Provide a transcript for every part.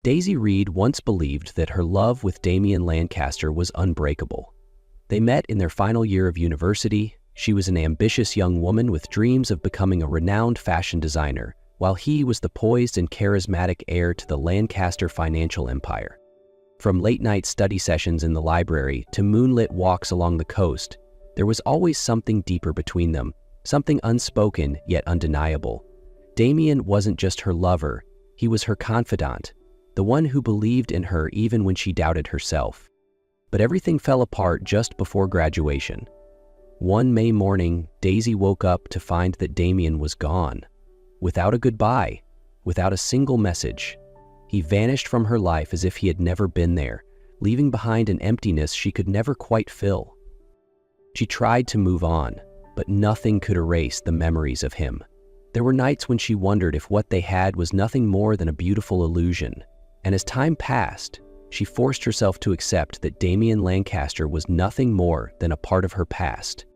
Daisy Reed once believed that her love with Damien Lancaster was unbreakable. They met in their final year of university. She was an ambitious young woman with dreams of becoming a renowned fashion designer, while he was the poised and charismatic heir to the Lancaster financial empire. From late-night study sessions in the library to moonlit walks along the coast, there was always something deeper between them, something unspoken yet undeniable. Damien wasn't just her lover, he was her confidant, the one who believed in her even when she doubted herself. But everything fell apart just before graduation. One May morning, Daisy woke up to find that Damien was gone. Without a goodbye, without a single message. He vanished from her life as if he had never been there, leaving behind an emptiness she could never quite fill. She tried to move on, but nothing could erase the memories of him. There were nights when she wondered if what they had was nothing more than a beautiful illusion. And as time passed, she forced herself to accept that Damien Lancaster was nothing more than a part of her past.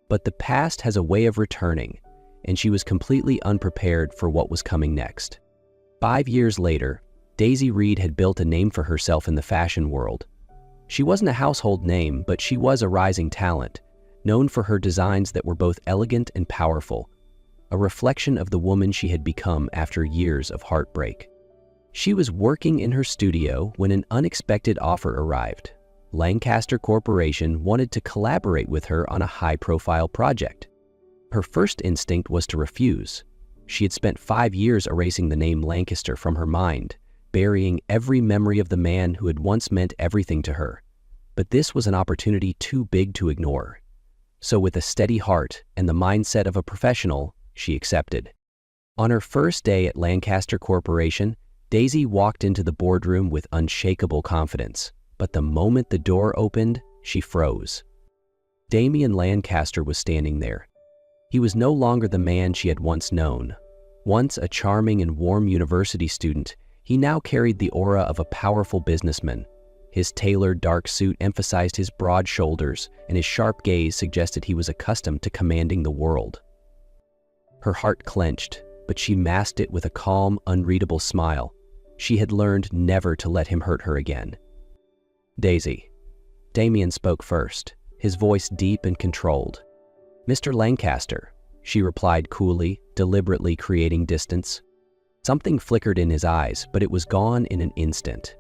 But the past has a way of returning, and she was completely unprepared for what was coming next. 5 years later, Daisy Reed had built a name for herself in the fashion world. She wasn't a household name, but she was a rising talent, known for her designs that were both elegant and powerful, a reflection of the woman she had become after years of heartbreak. She was working in her studio when an unexpected offer arrived. Lancaster Corporation wanted to collaborate with her on a high-profile project. Her first instinct was to refuse. She had spent 5 years erasing the name Lancaster from her mind, burying every memory of the man who had once meant everything to her. But this was an opportunity too big to ignore. So with a steady heart and the mindset of a professional, she accepted. On her first day at Lancaster Corporation, Daisy walked into the boardroom with unshakable confidence, but the moment the door opened, she froze. Damien Lancaster was standing there. He was no longer the man she had once known. Once a charming and warm university student, he now carried the aura of a powerful businessman. His tailored dark suit emphasized his broad shoulders, and his sharp gaze suggested he was accustomed to commanding the world. Her heart clenched, but she masked it with a calm, unreadable smile. She had learned never to let him hurt her again. Daisy. Damien spoke first, his voice deep and controlled. Mr. Lancaster, she replied coolly, deliberately creating distance. Something flickered in his eyes, but it was gone in an instant.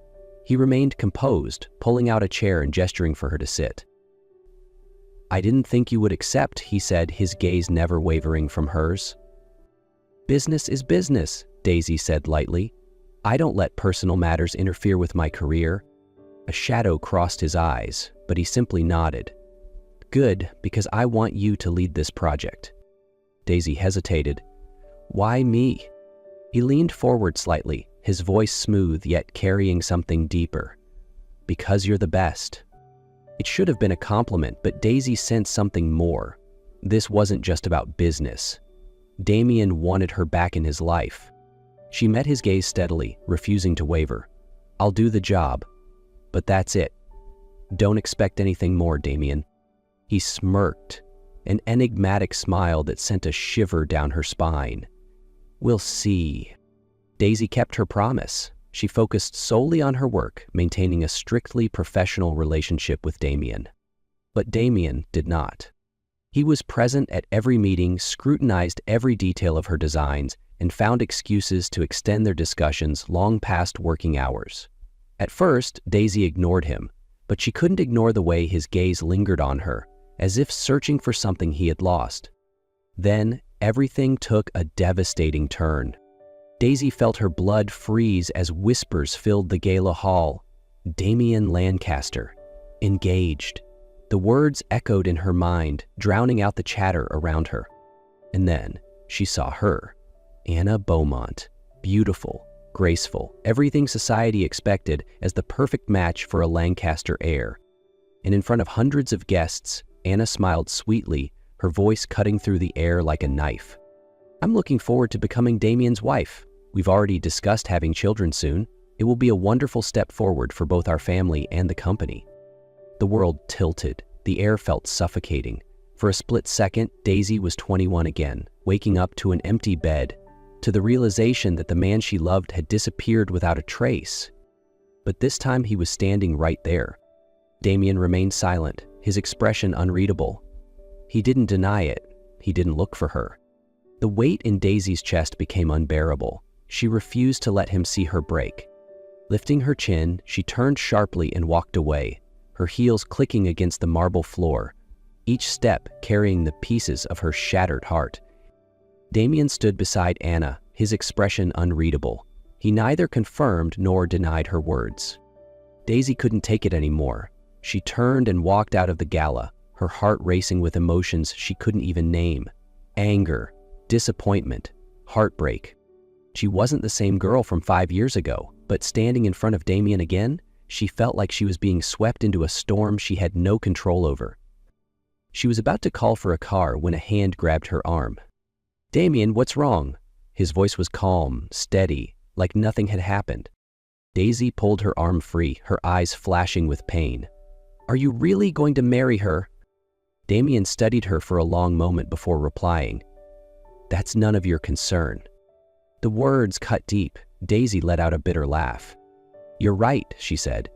He remained composed, pulling out a chair and gesturing for her to sit. I didn't think you would accept, he said, his gaze never wavering from hers. Business is business, Daisy said lightly. I don't let personal matters interfere with my career. A shadow crossed his eyes, but he simply nodded. Good, because I want you to lead this project. Daisy hesitated. Why me? He leaned forward slightly, his voice smooth yet carrying something deeper. Because you're the best. It should have been a compliment, but Daisy sensed something more. This wasn't just about business. Damien wanted her back in his life. She met his gaze steadily, refusing to waver. I'll do the job, but that's it. Don't expect anything more, Damien. He smirked, an enigmatic smile that sent a shiver down her spine. We'll see. Daisy kept her promise. She focused solely on her work, maintaining a strictly professional relationship with Damien. But Damien did not. He was present at every meeting, scrutinized every detail of her designs, and found excuses to extend their discussions long past working hours. At first, Daisy ignored him, but she couldn't ignore the way his gaze lingered on her, as if searching for something he had lost. Then, everything took a devastating turn. Daisy felt her blood freeze as whispers filled the gala hall. Damien Lancaster. Engaged. The words echoed in her mind, drowning out the chatter around her. And then, she saw her. Anna Beaumont. Beautiful, graceful, everything society expected as the perfect match for a Lancaster heir. And in front of hundreds of guests, Anna smiled sweetly, her voice cutting through the air like a knife. I'm looking forward to becoming Damien's wife. We've already discussed having children soon. It will be a wonderful step forward for both our family and the company. The world tilted. The air felt suffocating. For a split second, Daisy was 21 again, waking up to an empty bed. to the realization that the man she loved had disappeared without a trace. But this time he was standing right there. Damien remained silent, his expression unreadable. He didn't deny it. He didn't look for her. The weight in Daisy's chest became unbearable. She refused to let him see her break. Lifting her chin, she turned sharply and walked away, her heels clicking against the marble floor, each step carrying the pieces of her shattered heart. Damien stood beside Anna, his expression unreadable. He neither confirmed nor denied her words. Daisy couldn't take it anymore. She turned and walked out of the gala, her heart racing with emotions she couldn't even name. Anger, disappointment, heartbreak. She wasn't the same girl from 5 years ago, but standing in front of Damien again, she felt like she was being swept into a storm she had no control over. She was about to call for a car when a hand grabbed her arm. "Damien, what's wrong?" His voice was calm, steady, like nothing had happened. Daisy pulled her arm free, her eyes flashing with pain. "Are you really going to marry her?" Damien studied her for a long moment before replying. "That's none of your concern." The words cut deep. Daisy let out a bitter laugh. "You're right," she said.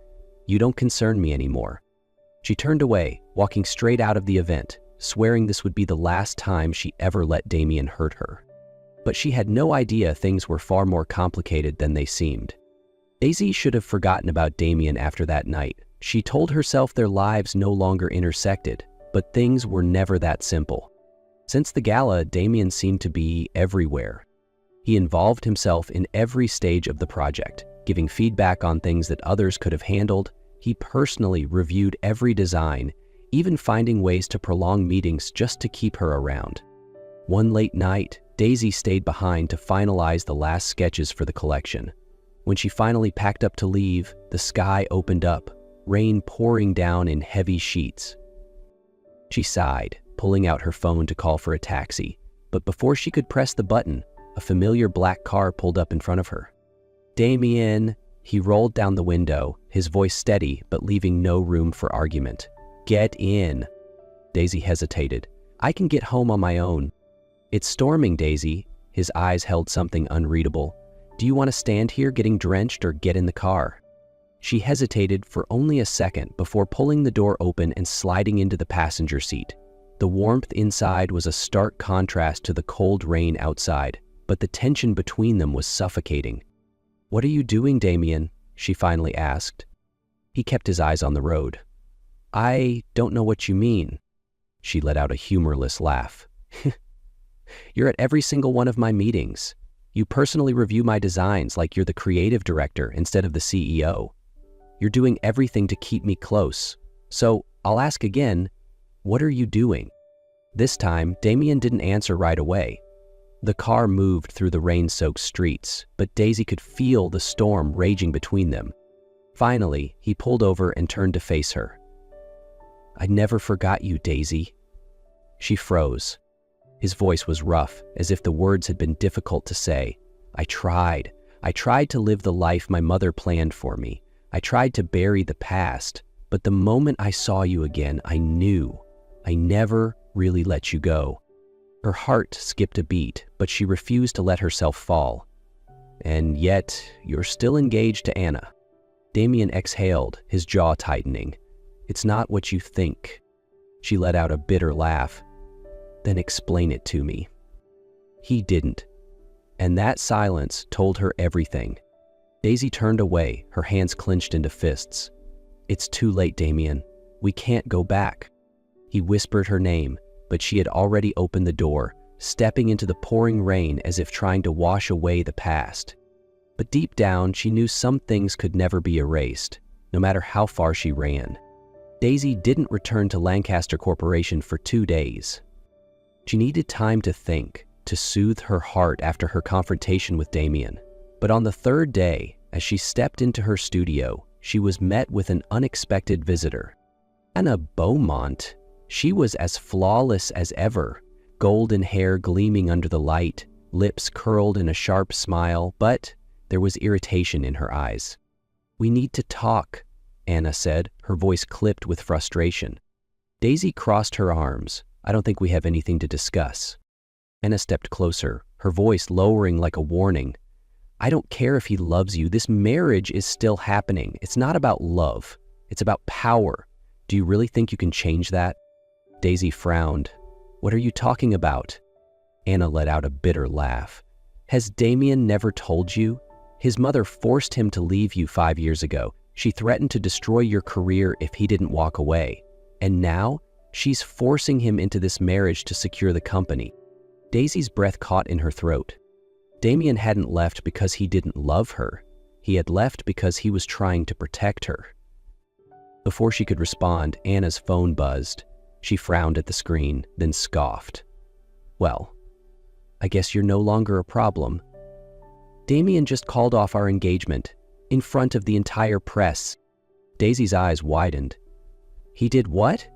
"You don't concern me anymore." She turned away, walking straight out of the event, swearing this would be the last time she ever let Damien hurt her. But she had no idea things were far more complicated than they seemed. Daisy should have forgotten about Damien after that night. She told herself their lives no longer intersected, but things were never that simple. Since the gala, Damien seemed to be everywhere. He involved himself in every stage of the project, giving feedback on things that others could have handled. He personally reviewed every design, even finding ways to prolong meetings just to keep her around. One late night, Daisy stayed behind to finalize the last sketches for the collection. When she finally packed up to leave, the sky opened up, rain pouring down in heavy sheets. She sighed, pulling out her phone to call for a taxi, but before she could press the button, a familiar black car pulled up in front of her. "Damien," he rolled down the window, his voice steady but leaving no room for argument. "Get in." Daisy hesitated. "I can get home on my own." "It's storming, Daisy." His eyes held something unreadable. "Do you want to stand here getting drenched or get in the car?" She hesitated for only a second before pulling the door open and sliding into the passenger seat. The warmth inside was a stark contrast to the cold rain outside, but the tension between them was suffocating. "What are you doing, Damien?" she finally asked. He kept his eyes on the road. "I don't know what you mean." She let out a humorless laugh. "You're at every single one of my meetings. You personally review my designs like you're the creative director instead of the CEO. You're doing everything to keep me close. So I'll ask again, what are you doing?" This time, Damien didn't answer right away. The car moved through the rain-soaked streets, but Daisy could feel the storm raging between them. Finally, he pulled over and turned to face her. "I never forgot you, Daisy." She froze. His voice was rough, as if the words had been difficult to say. I tried to live the life my mother planned for me. I tried to bury the past, but the moment I saw you again, I knew. I never really let you go." Her heart skipped a beat, but she refused to let herself fall. "And yet, you're still engaged to Anna." Damien exhaled, his jaw tightening. "It's not what you think." She let out a bitter laugh. "Then explain it to me." He didn't. And that silence told her everything. Daisy turned away, her hands clenched into fists. "It's too late, Damien. We can't go back." He whispered her name, but she had already opened the door, stepping into the pouring rain as if trying to wash away the past. But deep down, she knew some things could never be erased, no matter how far she ran. Daisy didn't return to Lancaster Corporation for 2 days. She needed time to think, to soothe her heart after her confrontation with Damien. But on the 3rd day, as she stepped into her studio, she was met with an unexpected visitor. Anna Beaumont. She was as flawless as ever, golden hair gleaming under the light, lips curled in a sharp smile, but there was irritation in her eyes. "We need to talk," Anna said, her voice clipped with frustration. Daisy crossed her arms. "I don't think we have anything to discuss." Anna stepped closer, her voice lowering like a warning. I don't care if he loves you. This marriage is still happening. It's not about love. It's about power. Do you really think you can change that? Daisy frowned. What are you talking about? Anna let out a bitter laugh. Has Damien never told you? His mother forced him to leave you 5 years ago. She threatened to destroy your career if he didn't walk away. And now, she's forcing him into this marriage to secure the company. Daisy's breath caught in her throat. Damien hadn't left because he didn't love her. He had left because he was trying to protect her. Before she could respond, Anna's phone buzzed. She frowned at the screen, then scoffed. Well, I guess you're no longer a problem. Damien just called off our engagement, in front of the entire press. Daisy's eyes widened. He did what?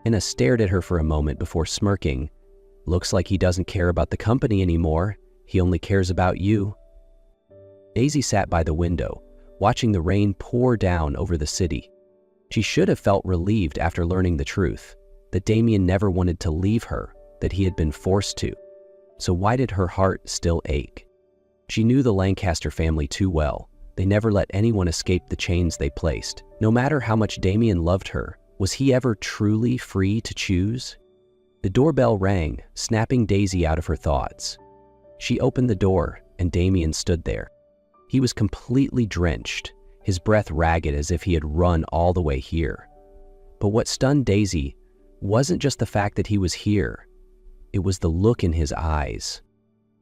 Anna stared at her for a moment before smirking. Looks like he doesn't care about the company anymore. He only cares about you. Daisy sat by the window, watching the rain pour down over the city. She should have felt relieved after learning the truth, that Damien never wanted to leave her, that he had been forced to. So why did her heart still ache? She knew the Lancaster family too well. They never let anyone escape the chains they placed. No matter how much Damien loved her, was he ever truly free to choose? The doorbell rang, snapping Daisy out of her thoughts. She opened the door, and Damien stood there. He was completely drenched, his breath ragged as if he had run all the way here. But what stunned Daisy wasn't just the fact that he was here. It was the look in his eyes.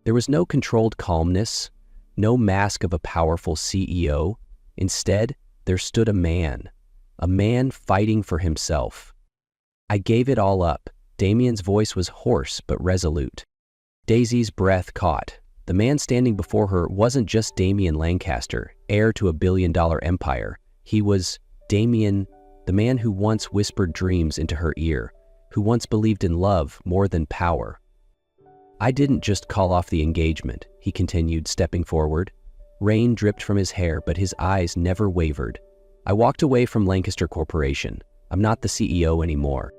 There was no controlled calmness, no mask of a powerful CEO. Instead, there stood a man fighting for himself. I gave it all up. Damien's voice was hoarse but resolute. Daisy's breath caught. The man standing before her wasn't just Damien Lancaster, heir to a billion-dollar empire. He was Damien, the man who once whispered dreams into her ear, who once believed in love more than power. I didn't just call off the engagement, he continued, stepping forward. Rain dripped from his hair, but his eyes never wavered. I walked away from Lancaster Corporation. I'm not the CEO anymore.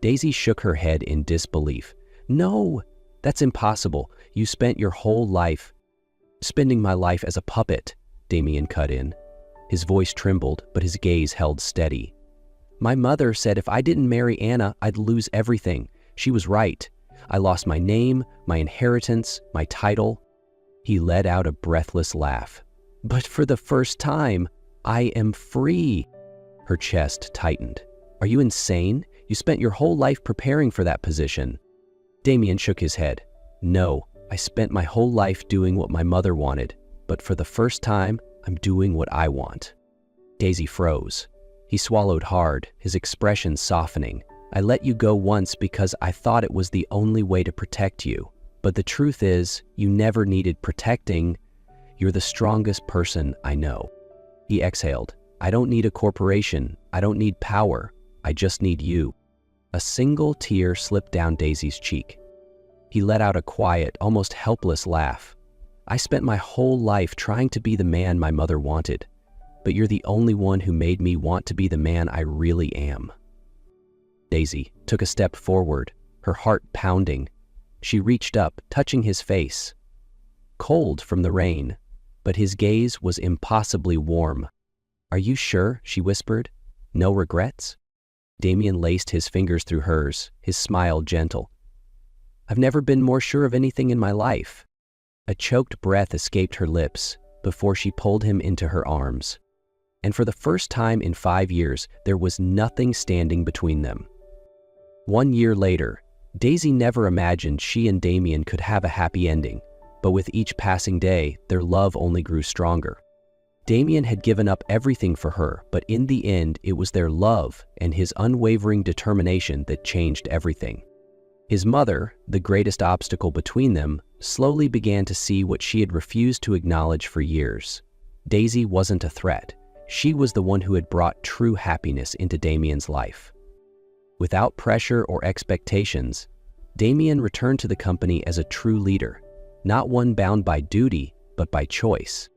Daisy shook her head in disbelief. No, that's impossible. You spent your whole life spending my life as a puppet, Damien cut in. His voice trembled, but his gaze held steady. My mother said if I didn't marry Anna, I'd lose everything. She was right. I lost my name, my inheritance, my title. He let out a breathless laugh. But for the first time, I am free. Her chest tightened. Are you insane? You spent your whole life preparing for that position. Damien shook his head. No, I spent my whole life doing what my mother wanted, but for the first time, I'm doing what I want. Daisy froze. He swallowed hard, his expression softening. I let you go once because I thought it was the only way to protect you. But the truth is, you never needed protecting. You're the strongest person I know. He exhaled. I don't need a corporation. I don't need power. I just need you. A single tear slipped down Daisy's cheek. He let out a quiet, almost helpless laugh. I spent my whole life trying to be the man my mother wanted, but you're the only one who made me want to be the man I really am. Daisy took a step forward, her heart pounding. She reached up, touching his face. Cold from the rain, but his gaze was impossibly warm. Are you sure? She whispered. No regrets? Damien laced his fingers through hers, his smile gentle. I've never been more sure of anything in my life. A choked breath escaped her lips before she pulled him into her arms. And for the first time in 5 years, there was nothing standing between them. 1 year later, Daisy never imagined she and Damien could have a happy ending, but with each passing day, their love only grew stronger. Damien had given up everything for her, but in the end, it was their love and his unwavering determination that changed everything. His mother, the greatest obstacle between them, slowly began to see what she had refused to acknowledge for years. Daisy wasn't a threat. She was the one who had brought true happiness into Damien's life. Without pressure or expectations, Damien returned to the company as a true leader, not one bound by duty, but by choice.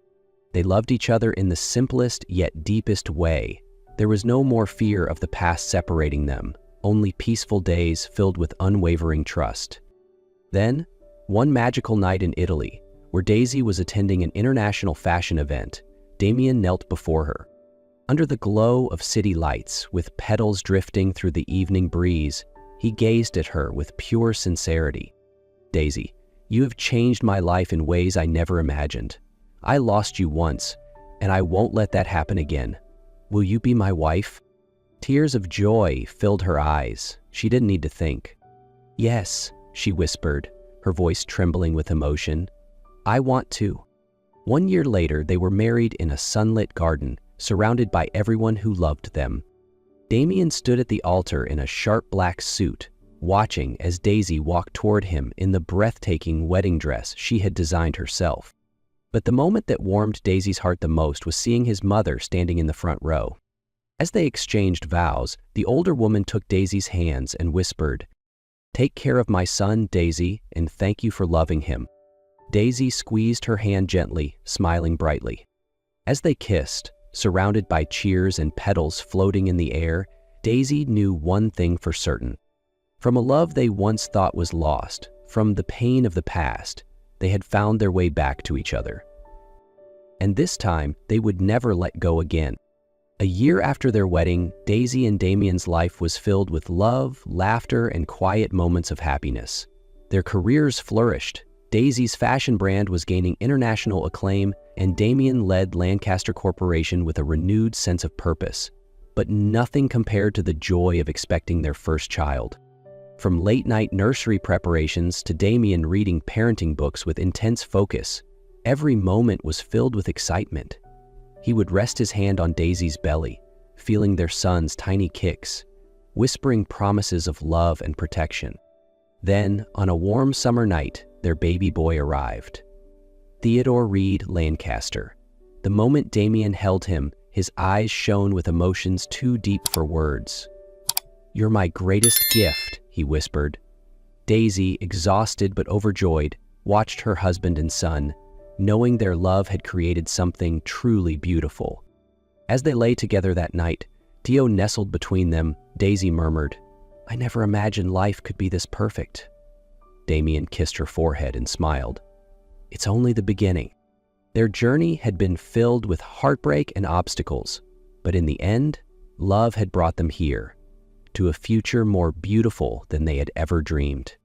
They loved each other in the simplest yet deepest way. There was no more fear of the past separating them, only peaceful days filled with unwavering trust. Then, one magical night in Italy, where Daisy was attending an international fashion event, Damien knelt before her. Under the glow of city lights, with petals drifting through the evening breeze, he gazed at her with pure sincerity. "Daisy, you have changed my life in ways I never imagined. I lost you once, and I won't let that happen again. Will you be my wife?" Tears of joy filled her eyes. She didn't need to think. "Yes," she whispered, her voice trembling with emotion. "I want to." 1 year later, they were married in a sunlit garden, surrounded by everyone who loved them. Damien stood at the altar in a sharp black suit, watching as Daisy walked toward him in the breathtaking wedding dress she had designed herself. But the moment that warmed Daisy's heart the most was seeing his mother standing in the front row. As they exchanged vows, the older woman took Daisy's hands and whispered, "Take care of my son, Daisy, and thank you for loving him." Daisy squeezed her hand gently, smiling brightly. As they kissed, surrounded by cheers and petals floating in the air, Daisy knew one thing for certain. From a love they once thought was lost, from the pain of the past, they had found their way back to each other. And this time, they would never let go again. A year after their wedding, Daisy and Damien's life was filled with love, laughter, and quiet moments of happiness. Their careers flourished. Daisy's fashion brand was gaining international acclaim, and Damien led Lancaster Corporation with a renewed sense of purpose. But nothing compared to the joy of expecting their first child. From late-night nursery preparations to Damien reading parenting books with intense focus, every moment was filled with excitement. He would rest his hand on Daisy's belly, feeling their son's tiny kicks, whispering promises of love and protection. Then, on a warm summer night, their baby boy arrived. Theodore Reed Lancaster. The moment Damien held him, his eyes shone with emotions too deep for words. "You're my greatest gift," he whispered. Daisy, exhausted but overjoyed, watched her husband and son, knowing their love had created something truly beautiful. As they lay together that night, Theo nestled between them. Daisy murmured, "I never imagined life could be this perfect." Damien kissed her forehead and smiled. "It's only the beginning." Their journey had been filled with heartbreak and obstacles, but in the end, love had brought them here, to a future more beautiful than they had ever dreamed.